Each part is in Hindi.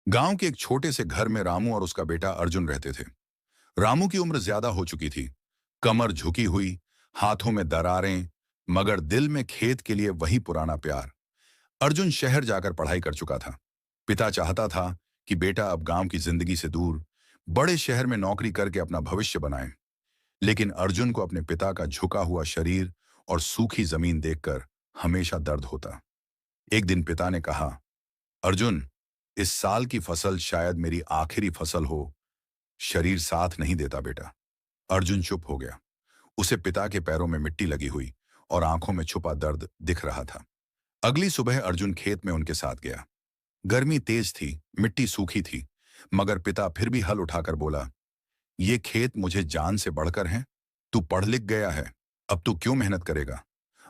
गांव के एक छोटे से घर में रामू और उसका बेटा अर्जुन रहते थे। रामू की उम्र ज्यादा हो चुकी थी, कमर झुकी हुई, हाथों में दरारें, मगर दिल में खेत के लिए वही पुराना प्यार। अर्जुन शहर जाकर पढ़ाई कर चुका था। पिता चाहता था कि बेटा अब गांव की जिंदगी से दूर बड़े शहर में नौकरी करके अपना भविष्य बनाए। लेकिन अर्जुन को अपने पिता का झुका हुआ शरीर और सूखी जमीन देखकर हमेशा दर्द होता। एक दिन पिता ने कहा, अर्जुन, इस साल की फसल शायद मेरी आखिरी फसल हो। शरीर साथ नहीं देता बेटा। अर्जुन चुप हो गया। उसे पिता के पैरों में मिट्टी लगी हुई और आंखों में छुपा दर्द दिख रहा था। अगली सुबह अर्जुन खेत में उनके साथ गया। गर्मी तेज थी, मिट्टी सूखी थी, मगर पिता फिर भी हल उठाकर बोला, ये खेत मुझे जान से बढ़कर है। तू पढ़ लिख गया है, अब तू क्यों मेहनत करेगा?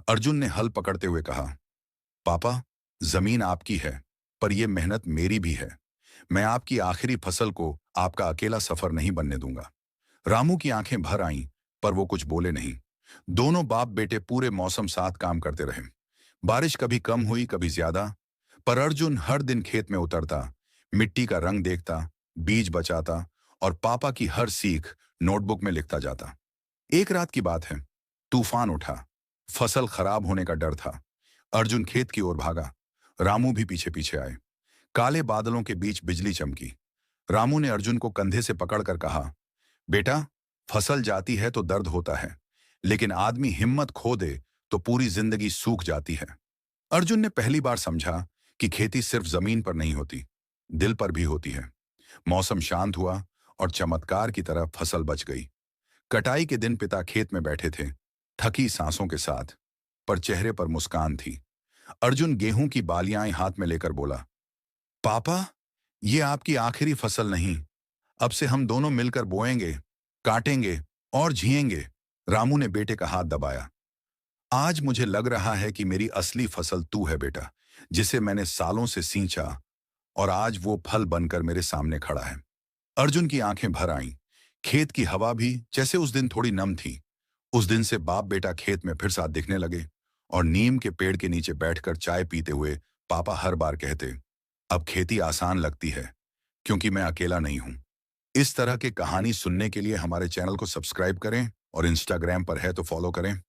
अर्जुन ने हल पकड़ते हुए कहा, पापा, जमीन आपकी है, पर यह मेहनत मेरी भी है। मैं आपकी आखिरी फसल को आपका अकेला सफर नहीं बनने दूंगा। रामू की आंखें भर आईं, पर वो कुछ बोले नहीं। दोनों बाप बेटे पूरे मौसम साथ काम करते रहे। बारिश कभी कम हुई, कभी ज्यादा, पर अर्जुन हर दिन खेत में उतरता, मिट्टी का रंग देखता, बीज बचाता और पापा की हर सीख नोटबुक में लिखता जाता। एक रात की बात है, तूफान उठा। फसल खराब होने का डर था। अर्जुन खेत की ओर भागा। रामू भी पीछे पीछे आए। काले बादलों के बीच बिजली चमकी। रामू ने अर्जुन को कंधे से पकड़कर कहा, बेटा, फसल जाती है तो दर्द होता है, लेकिन आदमी हिम्मत खो दे तो पूरी जिंदगी सूख जाती है। अर्जुन ने पहली बार समझा कि खेती सिर्फ जमीन पर नहीं होती, दिल पर भी होती है। मौसम शांत हुआ और चमत्कार की तरह फसल बच गई। कटाई के दिन पिता खेत में बैठे थे, थकी सांसों के साथ, पर चेहरे पर मुस्कान थी। अर्जुन गेहूं की बालियां हाथ में लेकर बोला, पापा, ये आपकी आखिरी फसल नहीं। अब से हम दोनों मिलकर बोएंगे, काटेंगे और झिएंगे। रामू ने बेटे का हाथ दबाया। आज मुझे लग रहा है कि मेरी असली फसल तू है बेटा, जिसे मैंने सालों से सींचा, और आज वो फल बनकर मेरे सामने खड़ा है। अर्जुन की आंखें भर आईं। खेत की हवा भी जैसे उस दिन थोड़ी नम थी। उस दिन से बाप बेटा खेत में फिर साथ दिखने लगे, और नीम के पेड़ के नीचे बैठकर चाय पीते हुए पापा हर बार कहते, अब खेती आसान लगती है, क्योंकि मैं अकेला नहीं हूं। इस तरह की कहानी सुनने के लिए हमारे चैनल को सब्सक्राइब करें और इंस्टाग्राम पर है तो फॉलो करें।